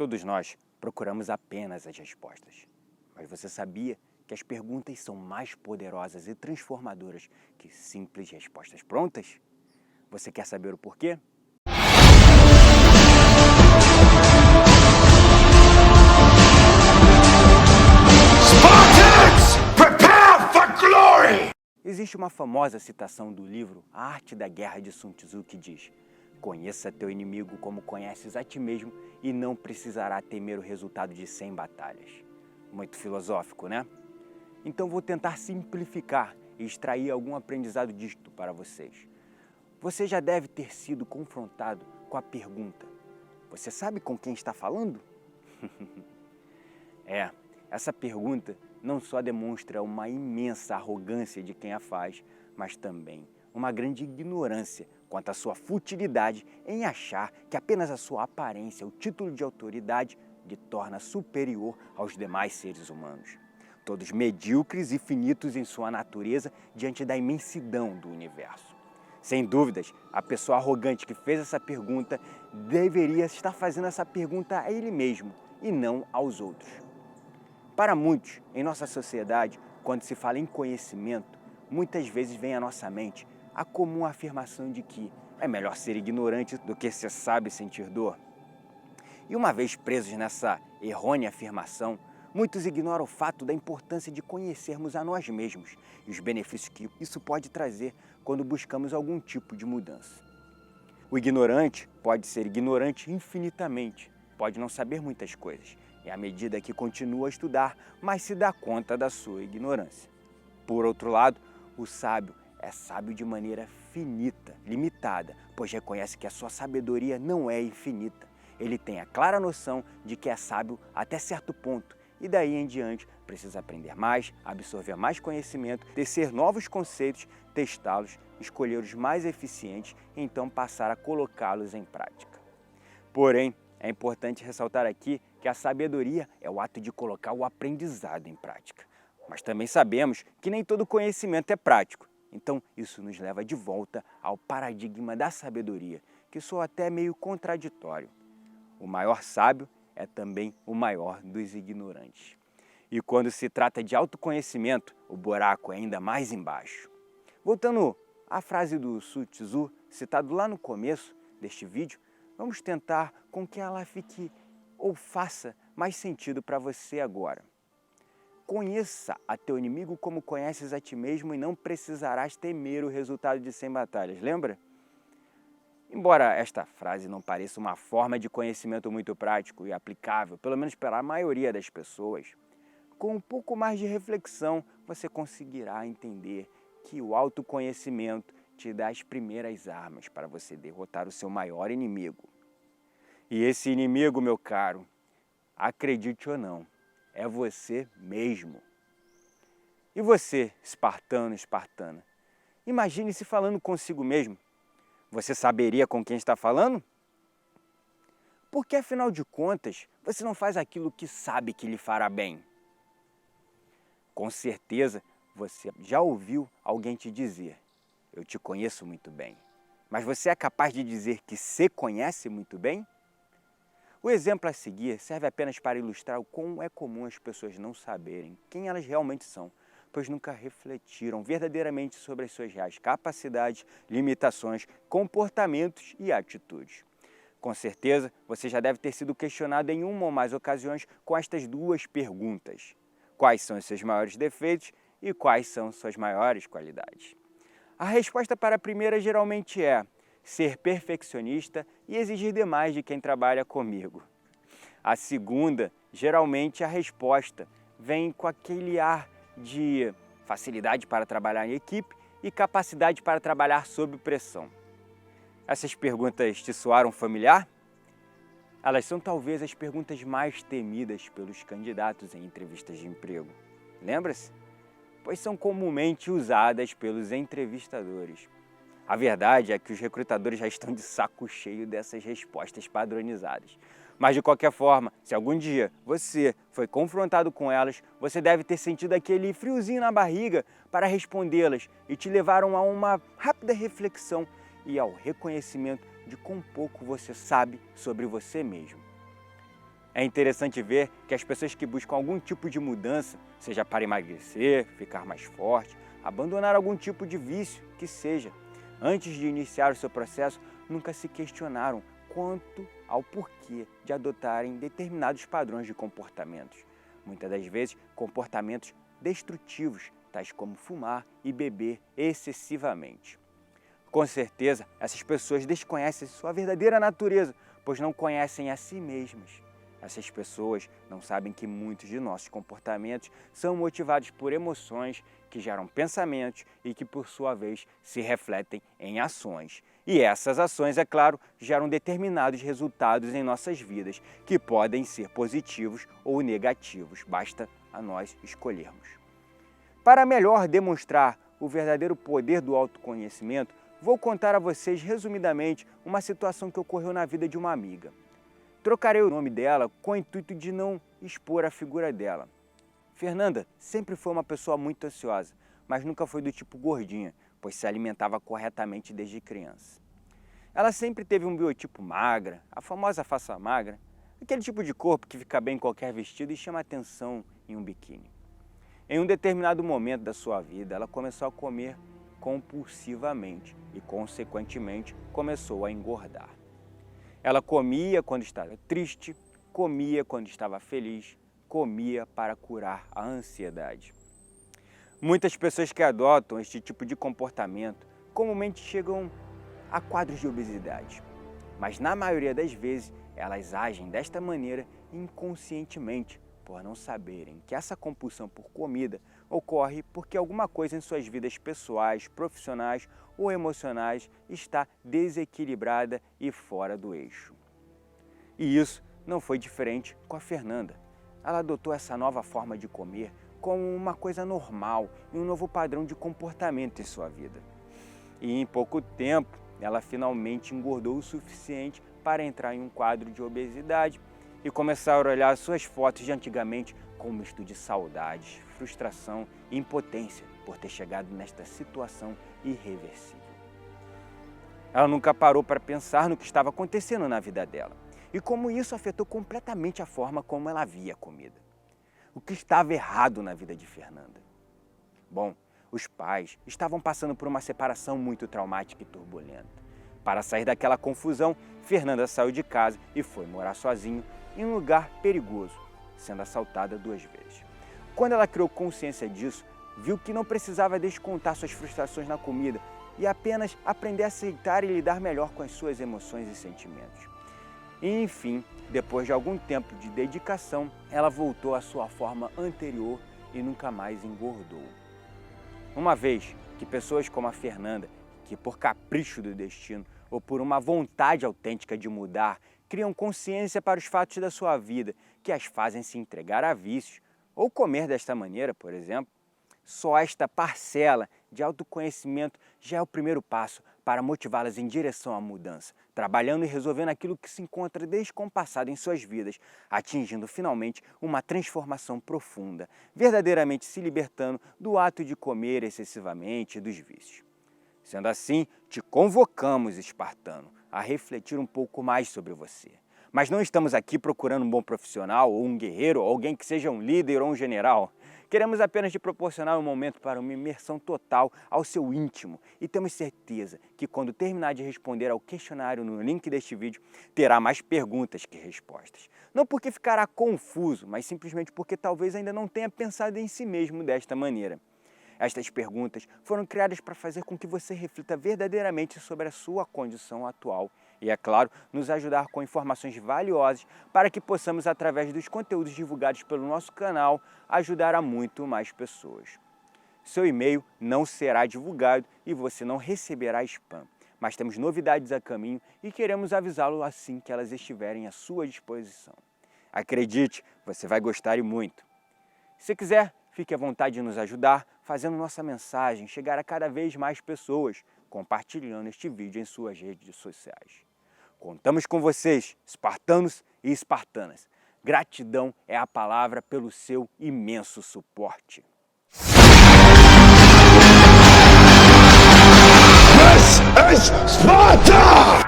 Todos nós procuramos apenas as respostas. Mas você sabia que as perguntas são mais poderosas e transformadoras que simples respostas prontas? Você quer saber o porquê? Spartans, prepare for glory! Existe uma famosa citação do livro A Arte da Guerra de Sun Tzu que diz: conheça teu inimigo como conheces a ti mesmo e não precisará temer o resultado de 100 batalhas. Muito filosófico, né? Então vou tentar simplificar e extrair algum aprendizado disto para vocês. Você já deve ter sido confrontado com a pergunta: você sabe com quem está falando? Essa pergunta não só demonstra uma imensa arrogância de quem a faz, mas também uma grande ignorância quanto à sua futilidade em achar que apenas a sua aparência, o título de autoridade, lhe torna superior aos demais seres humanos. Todos medíocres e finitos em sua natureza diante da imensidão do universo. Sem dúvidas, a pessoa arrogante que fez essa pergunta deveria estar fazendo essa pergunta a ele mesmo e não aos outros. Para muitos, em nossa sociedade, quando se fala em conhecimento, muitas vezes vem à nossa mente a comum afirmação de que é melhor ser ignorante do que ser sábio e sentir dor. E uma vez presos nessa errônea afirmação, muitos ignoram o fato da importância de conhecermos a nós mesmos e os benefícios que isso pode trazer quando buscamos algum tipo de mudança. O ignorante pode ser ignorante infinitamente, pode não saber muitas coisas, e à medida que continua a estudar, mais se dá conta da sua ignorância. Por outro lado, o sábio é sábio de maneira finita, limitada, pois reconhece que a sua sabedoria não é infinita. Ele tem a clara noção de que é sábio até certo ponto, e daí em diante precisa aprender mais, absorver mais conhecimento, tecer novos conceitos, testá-los, escolher os mais eficientes e então passar a colocá-los em prática. Porém, é importante ressaltar aqui que a sabedoria é o ato de colocar o aprendizado em prática. Mas também sabemos que nem todo conhecimento é prático. Então, isso nos leva de volta ao paradigma da sabedoria, que soa até meio contraditório. O maior sábio é também o maior dos ignorantes. E quando se trata de autoconhecimento, o buraco é ainda mais embaixo. Voltando à frase do Sun Tzu, citado lá no começo deste vídeo, vamos tentar com que ela fique ou faça mais sentido para você agora. Conheça a teu inimigo como conheces a ti mesmo e não precisarás temer o resultado de 100 batalhas, lembra? Embora esta frase não pareça uma forma de conhecimento muito prático e aplicável, pelo menos para a maioria das pessoas, com um pouco mais de reflexão você conseguirá entender que o autoconhecimento te dá as primeiras armas para você derrotar o seu maior inimigo. E esse inimigo, meu caro, acredite ou não, é você mesmo. E você, espartano, espartana, imagine-se falando consigo mesmo. Você saberia com quem está falando? Porque, afinal de contas, você não faz aquilo que sabe que lhe fará bem. Com certeza, você já ouviu alguém te dizer: eu te conheço muito bem. Mas você é capaz de dizer que se conhece muito bem? O exemplo a seguir serve apenas para ilustrar o quão é comum as pessoas não saberem quem elas realmente são, pois nunca refletiram verdadeiramente sobre as suas reais capacidades, limitações, comportamentos e atitudes. Com certeza, você já deve ter sido questionado em uma ou mais ocasiões com estas duas perguntas: quais são os seus maiores defeitos e quais são suas maiores qualidades? A resposta para a primeira geralmente é ser perfeccionista e exigir demais de quem trabalha comigo. A segunda, geralmente a resposta vem com aquele ar de facilidade para trabalhar em equipe e capacidade para trabalhar sob pressão. Essas perguntas te soaram familiar? Elas são talvez as perguntas mais temidas pelos candidatos em entrevistas de emprego. Lembra-se? Pois são comumente usadas pelos entrevistadores. A verdade é que os recrutadores já estão de saco cheio dessas respostas padronizadas. Mas de qualquer forma, se algum dia você foi confrontado com elas, você deve ter sentido aquele friozinho na barriga para respondê-las e te levaram a uma rápida reflexão e ao reconhecimento de quão pouco você sabe sobre você mesmo. É interessante ver que as pessoas que buscam algum tipo de mudança, seja para emagrecer, ficar mais forte, abandonar algum tipo de vício que seja, antes de iniciar o seu processo, nunca se questionaram quanto ao porquê de adotarem determinados padrões de comportamentos. Muitas das vezes, comportamentos destrutivos, tais como fumar e beber excessivamente. Com certeza, essas pessoas desconhecem sua verdadeira natureza, pois não conhecem a si mesmas. Essas pessoas não sabem que muitos de nossos comportamentos são motivados por emoções que geram pensamentos e que, por sua vez, se refletem em ações. E essas ações, é claro, geram determinados resultados em nossas vidas, que podem ser positivos ou negativos, basta a nós escolhermos. Para melhor demonstrar o verdadeiro poder do autoconhecimento, vou contar a vocês resumidamente uma situação que ocorreu na vida de uma amiga. Trocarei o nome dela com o intuito de não expor a figura dela. Fernanda sempre foi uma pessoa muito ansiosa, mas nunca foi do tipo gordinha, pois se alimentava corretamente desde criança. Ela sempre teve um biotipo magra, a famosa face magra, aquele tipo de corpo que fica bem em qualquer vestido e chama atenção em um biquíni. Em um determinado momento da sua vida, ela começou a comer compulsivamente e, consequentemente, começou a engordar. Ela comia quando estava triste, comia quando estava feliz, comia para curar a ansiedade. Muitas pessoas que adotam este tipo de comportamento comumente chegam a quadros de obesidade, mas na maioria das vezes elas agem desta maneira inconscientemente, por não saberem que essa compulsão por comida ocorre porque alguma coisa em suas vidas pessoais, profissionais ou emocionais está desequilibrada e fora do eixo. E isso não foi diferente com a Fernanda. Ela adotou essa nova forma de comer como uma coisa normal e um novo padrão de comportamento em sua vida. E em pouco tempo, ela finalmente engordou o suficiente para entrar em um quadro de obesidade e começar a olhar suas fotos de antigamente com um misto de saudades, frustração e impotência por ter chegado nesta situação irreversível. Ela nunca parou para pensar no que estava acontecendo na vida dela e como isso afetou completamente a forma como ela via a comida. O que estava errado na vida de Fernanda? Bom, os pais estavam passando por uma separação muito traumática e turbulenta. Para sair daquela confusão, Fernanda saiu de casa e foi morar sozinha em um lugar perigoso, sendo assaltada 2 vezes. Quando ela criou consciência disso, viu que não precisava descontar suas frustrações na comida e apenas aprender a aceitar e lidar melhor com as suas emoções e sentimentos. E, enfim, depois de algum tempo de dedicação, ela voltou à sua forma anterior e nunca mais engordou. Uma vez que pessoas como a Fernanda, que por capricho do destino ou por uma vontade autêntica de mudar, criam consciência para os fatos da sua vida que as fazem se entregar a vícios ou comer desta maneira, por exemplo, só esta parcela de autoconhecimento já é o primeiro passo para motivá-las em direção à mudança, trabalhando e resolvendo aquilo que se encontra descompassado em suas vidas, atingindo finalmente uma transformação profunda, verdadeiramente se libertando do ato de comer excessivamente e dos vícios. Sendo assim, te convocamos, espartano, a refletir um pouco mais sobre você. Mas não estamos aqui procurando um bom profissional, ou um guerreiro, ou alguém que seja um líder ou um general. Queremos apenas te proporcionar um momento para uma imersão total ao seu íntimo e temos certeza que quando terminar de responder ao questionário no link deste vídeo, terá mais perguntas que respostas. Não porque ficará confuso, mas simplesmente porque talvez ainda não tenha pensado em si mesmo desta maneira. Estas perguntas foram criadas para fazer com que você reflita verdadeiramente sobre a sua condição atual e, é claro, nos ajudar com informações valiosas para que possamos, através dos conteúdos divulgados pelo nosso canal, ajudar a muito mais pessoas. Seu e-mail não será divulgado e você não receberá spam, mas temos novidades a caminho e queremos avisá-lo assim que elas estiverem à sua disposição. Acredite, você vai gostar e muito. Se quiser, fique à vontade de nos ajudar, fazendo nossa mensagem chegar a cada vez mais pessoas, compartilhando este vídeo em suas redes sociais. Contamos com vocês, espartanos e espartanas. Gratidão é a palavra pelo seu imenso suporte. This is Sparta!